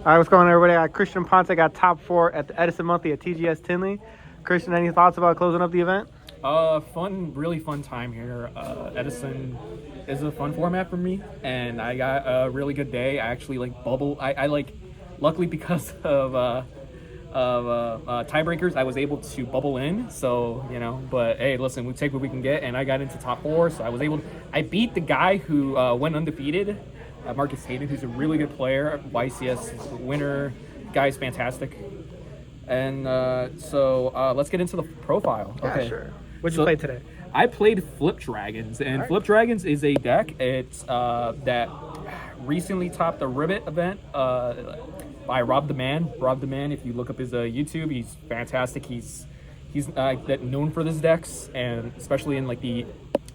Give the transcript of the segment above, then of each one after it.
All right, what's going on, everybody? I got Christian Ponce. I got top 4 at the Edison Monthly at TGS Tinley. Christian, any thoughts about closing up the event? Really fun time here. Edison is a fun format for me, and I got a really good day. I actually bubble. Luckily because of tiebreakers, I was able to bubble in. So but hey, listen, we take what we can get, and I got into top 4. So I beat the guy who went undefeated, Marcus Hayden, who's a really good player, YCS winner. Guy's fantastic. And let's get into the profile. Okay, sure. What'd you play today? I played Flip Dragons, and Flip Dragons is a deck. It's that recently topped the Ribbit event by Rob the Man. Rob the Man, if you look up his YouTube, he's fantastic. He's known for his decks, and especially in the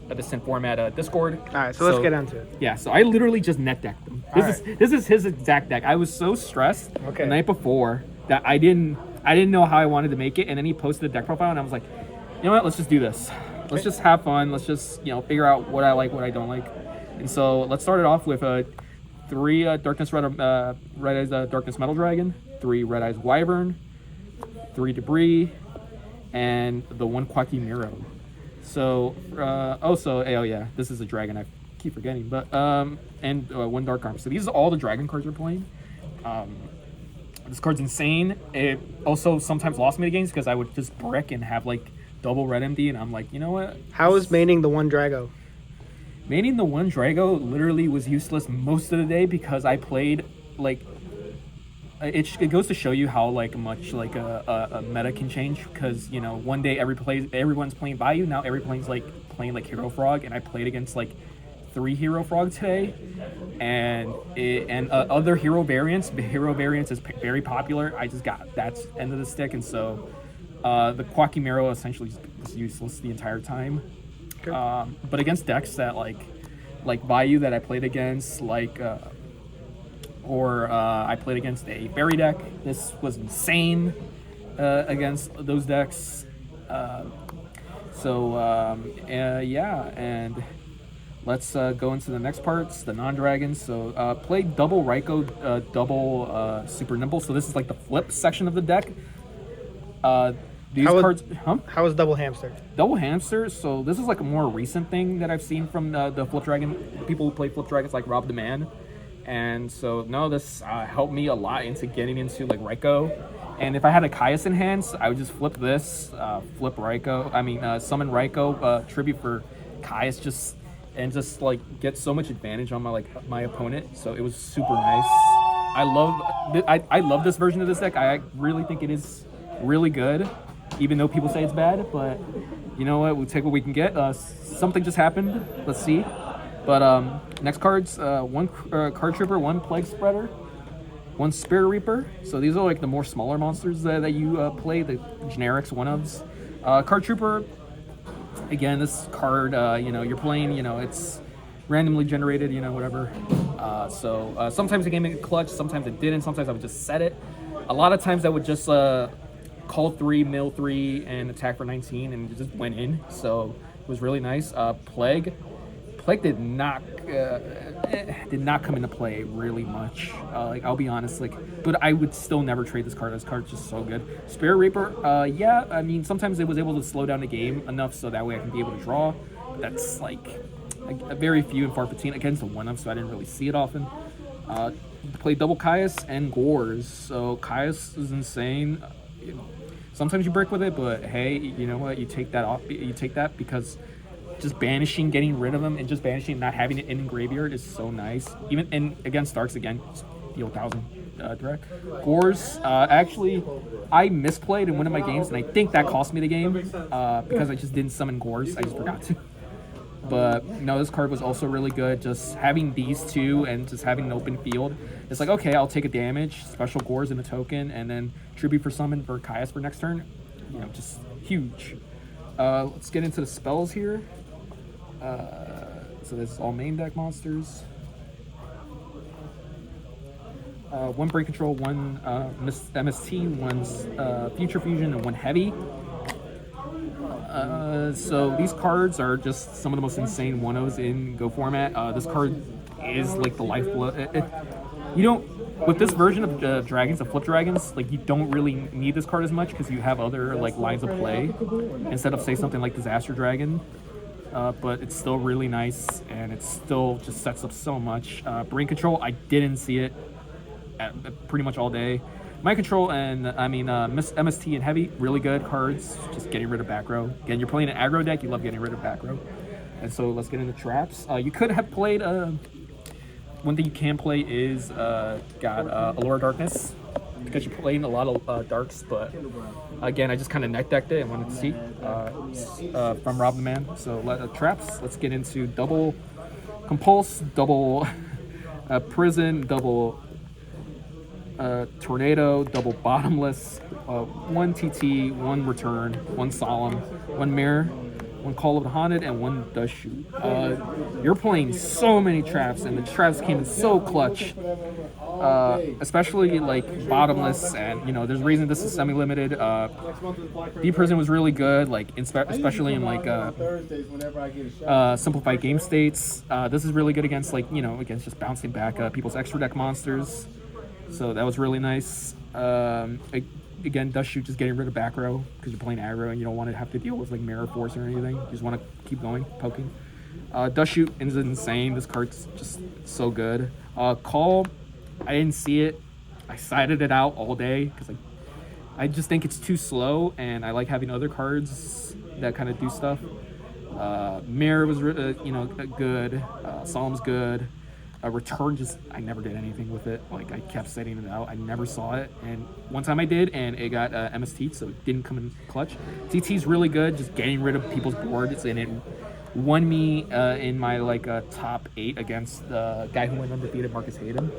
Edison format Discord. All right, so let's get into it. Yeah, so I literally just net decked him. This is his exact deck. I was so stressed the night before that I didn't know how I wanted to make it, and then he posted the deck profile, and I was like, you know what? Let's just do this. Let's just have fun. Let's just figure out what I like, what I don't like. And so let's start it off with 3 Darkness Red Eyes Darkness Metal Dragon, 3 Red Eyes Wyvern, 3 Debris, and the 1 Quacky Miro. So this is a dragon. I keep forgetting, but and 1 Dark Arm. So these are all the dragon cards we're playing. This card's insane. It also sometimes lost me the games because I would just brick and have double red MD, and I'm like, you know what? How is maining the 1 Drago? Maining the 1 Drago literally was useless most of the day because I played it goes to show you how much a meta can change, because one day everyone's playing Bayou, now everyone's playing Hero Frog, and I played against 3 Hero Frog today, and other hero variants. Hero variants is very popular. I just got that's end of the stick, and so the Quacky Miro essentially was useless the entire time. Okay. But against decks that like Bayou that I played against, I played against a fairy deck. This was insane against those decks. And let's go into the next parts, the non-dragons. So play double Raikou, double Super Nimble. So this is the flip section of the deck. Cards. How is double hamster? Double hamster. So this is a more recent thing that I've seen from the Flip Dragon people who play Flip Dragons, like Rob the Man. And so this helped me a lot into getting into Raikou. And if I had a Caius in hand, I would just flip this, flip Raikou. Summon Raikou, tribute for Caius, just get so much advantage on my opponent. So it was super nice. I love this version of this deck. I really think it is really good, even though people say it's bad. But you know what? We'll take what we can get. Something just happened. Let's see. But next cards, 1 Card Trooper, 1 Plague Spreader, 1 Spirit Reaper. So these are the more smaller monsters that you play, the generics, one-ofs. Card Trooper, again, this card, you're playing, it's randomly generated, whatever. So sometimes the game made it clutch, sometimes it didn't, sometimes I would just set it. A lot of times I would just call 3, mill 3, and attack for 19, and it just went in. So it was really nice. Plague did not come into play really much. I'll be honest, but I would still never trade this card. This card's just so good. Spirit Reaper, sometimes it was able to slow down the game enough so that way I can be able to draw. That's a very few and far between against the one-of, so I didn't really see it often. Play double Caius and Gores. So Caius is insane. Sometimes you break with it, but hey, you know what? You take that off. You take that because just banishing, getting rid of them, and just banishing, not having it in graveyard is so nice. Even against Starks, again, deal 1,000 direct. Gores, actually, I misplayed in one of my games, and I think that cost me the game because I just didn't summon Gores. I just forgot to. But no, this card was also really good. Just having these two and just having an open field, it's okay, I'll take a damage, special Gores in a token, and then tribute for summon for Caius for next turn. Just huge. Let's get into the spells here. So this is all main deck monsters. 1 Break Control, 1 MST, 1 Future Fusion, and 1 Heavy. So these cards are just some of the most insane 1-0s in Go format. This card is the lifeblood. You don't with this version of dragons, of flip dragons, like you don't really need this card as much because you have other like lines of play instead of say something like disaster dragon. But it's still really nice, and it still just sets up so much. Brain control, I didn't see it pretty much all day. Mind control and MST and heavy, really good cards. Just getting rid of back row. Again, you're playing an aggro deck, you love getting rid of back row. And so let's get into traps. You could have played. One thing you can play is Allure Darkness, because you're playing a lot of darks, but again, I just kind of net decked it and wanted to see from Rob the Man. So traps, let's get into double Compulse, double Prison, double Tornado, double Bottomless, one TT, one Return, one Solemn, one Mirror, one Call of the Haunted, and one Does Shoot. You're playing so many traps, and the traps came in so clutch. Especially like Bottomless, and there's a reason this is semi-limited. Deep Prison was really good, like especially in like simplified game states. This is really good against against just bouncing back people's extra deck monsters. So that was really nice. Again, Dust Shoot, just getting rid of back row because you're playing aggro and you don't want to have to deal with like Mirror Force or anything. You just want to keep going, poking. Dust Shoot is insane. This card's just so good. Call, I didn't see it. I sided it out all day because I just think it's too slow, and I like having other cards that kind of do stuff. Mirror was good. Solemn's good. Return, just I never did anything with it. Like I kept setting it out. I never saw it, and one time I did, and it got MST, so it didn't come in clutch. TT's really good, just getting rid of people's boards, and it won me in my top 8 against the guy who went undefeated, Marcus Hayden.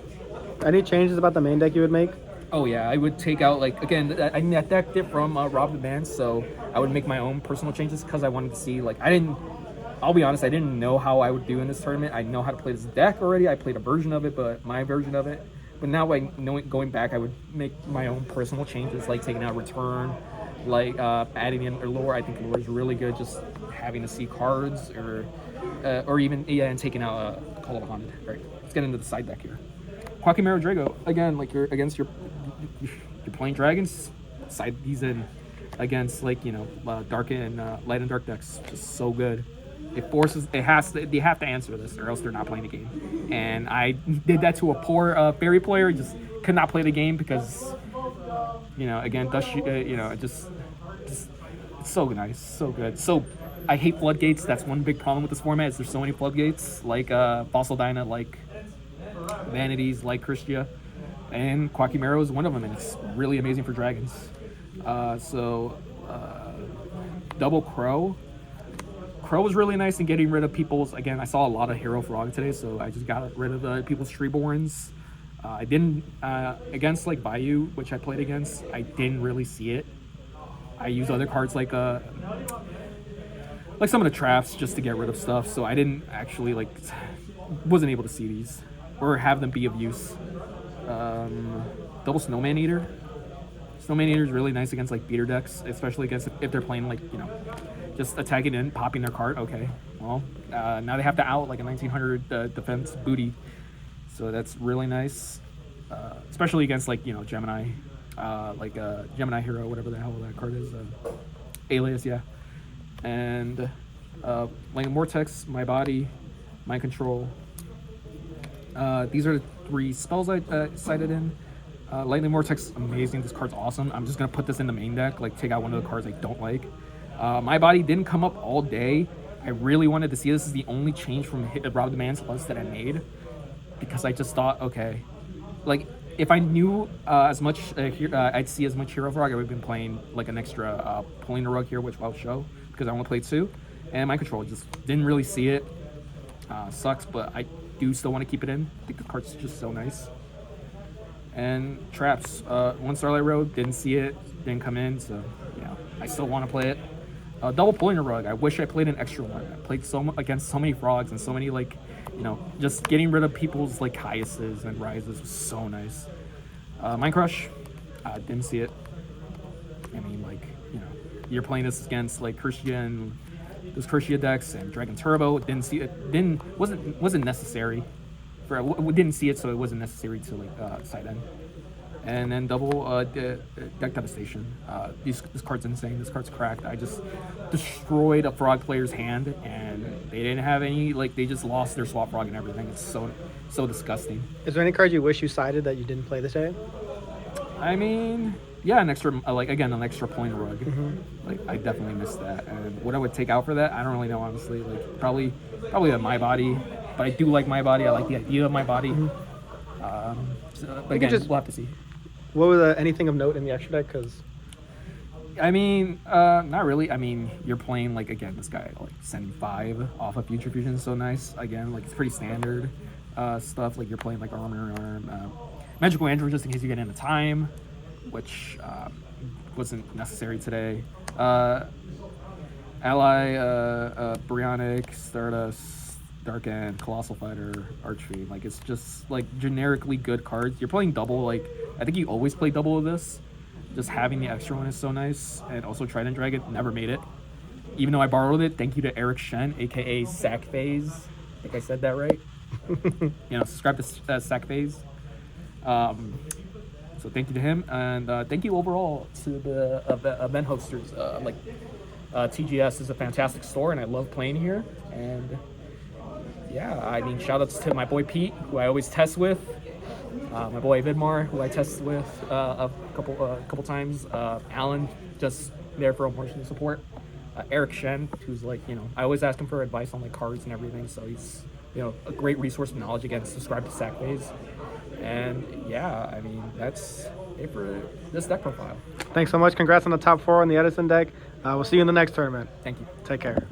Any changes about the main deck you would make? Oh yeah, I would take out I net decked it from Rob the Man, so I would make my own personal changes because I wanted to see I'll be honest, I didn't know how I would do in this tournament. I know how to play this deck already. I played a version of it, but my version of it. But now, going back, I would make my own personal changes, like taking out Return, adding in Allure. I think Allure is really good, just having to see cards, or even and taking out Call of the Haunted. All right, let's get into the side deck here. Quackimero Drago, again, you're against you're playing dragons, side these in against dark and light and dark decks, just so good. They have to answer this, or else they're not playing the game. And I did that to a poor fairy player, just could not play the game because again, just it's so nice, so good. So I hate floodgates. That's one big problem with this format, is there's so many floodgates, like Fossil Dyna, like Vanities, like Christia, and Quackimero is one of them, and it's really amazing for dragons. Double Crow. Crow was really nice in getting rid of people's. Again, I saw a lot of Hero Frog today, so I just got rid of people's Treeborns. I didn't against Bayou, which I played against. I didn't really see it. I used other cards like some of the traps just to get rid of stuff. So I didn't actually wasn't able to see these or have them be of use. Double Snowman Eater. Snowman Eater is really nice against beater decks, especially against if they're playing just attacking and popping their card. Okay, well now they have to out a 1900 defense booty, so that's really nice, especially against Gemini, Gemini Hero, whatever the hell that card is, Alias, yeah, and Lightning Vortex, My Body, Mind Control. These are the 3 spells I cited in. Lightning Vortex, amazing. This card's awesome. I'm just gonna put this in the main deck, take out one of the cards I don't like. My Body didn't come up all day. I really wanted to see this. Is the only change from Rob the Man's list that I made, because I just thought, okay, if I knew as much, I'd see as much Hero Frog, I would have been playing an extra pulling the rug here, which I'll show because I only played 2, and Mind Control just didn't really see it. Sucks, but I do still want to keep it in. I think the card's just so nice. And Traps, 1 Starlight Road, didn't see it, didn't come in, so I still want to play it. Double Pulling a Rug, I wish I played an extra one. I played against so many frogs and so many just getting rid of people's Highesses and Rises was so nice. Mind Crush, didn't see it. I mean, you're playing this against Christia and those Christia decks and Dragon Turbo, didn't see it. Wasn't necessary we didn't see it, so it wasn't necessary to like side end. And then double deck devastation. This card's insane. This card's cracked. I just destroyed a frog player's hand, and they didn't have any. Like they just lost their swap frog and everything. It's so disgusting. Is there any cards you wish you sided that you didn't play this day? I mean, yeah, an extra an extra point rug. Like I definitely missed that. And what I would take out for that, I don't really know honestly. Like probably a my body, but I do like my body. I like the idea of my body. But again, we'll have to see. What was anything of note in the extra deck? Because I mean, not really. I mean, you're playing like again this guy like sending 5 off of Future Fusion is so nice. Again, like it's pretty standard stuff. Like you're playing like armor, magical android just in case you get into time, which wasn't necessary today. Ally, Brionic, Stardust, Dark End, Colossal Fighter, Archfiend. Like it's just like generically good cards. You're playing double. Like I think you always play double of this. Just having the extra one is so nice. And also Trident Dragon never made it, even though I borrowed it. Thank you to Eric Shen, aka Sack Phase. I think I said that right. Subscribe to Sack Phase. So thank you to him, and thank you overall to the event hosters. TGS is a fantastic store, and I love playing here. And yeah, I mean, shout outs to my boy Pete, who I always test with. My boy Vidmar, who I tested with a couple times. Alan, just there for emotional support. Eric Shen, who's like, I always ask him for advice on like cards and everything. So he's, a great resource of knowledge. Again, subscribe to Sackphase. And yeah, I mean, that's it for this deck profile. Thanks so much. Congrats on the top 4 on the Edison deck. We'll see you in the next tournament. Thank you. Take care.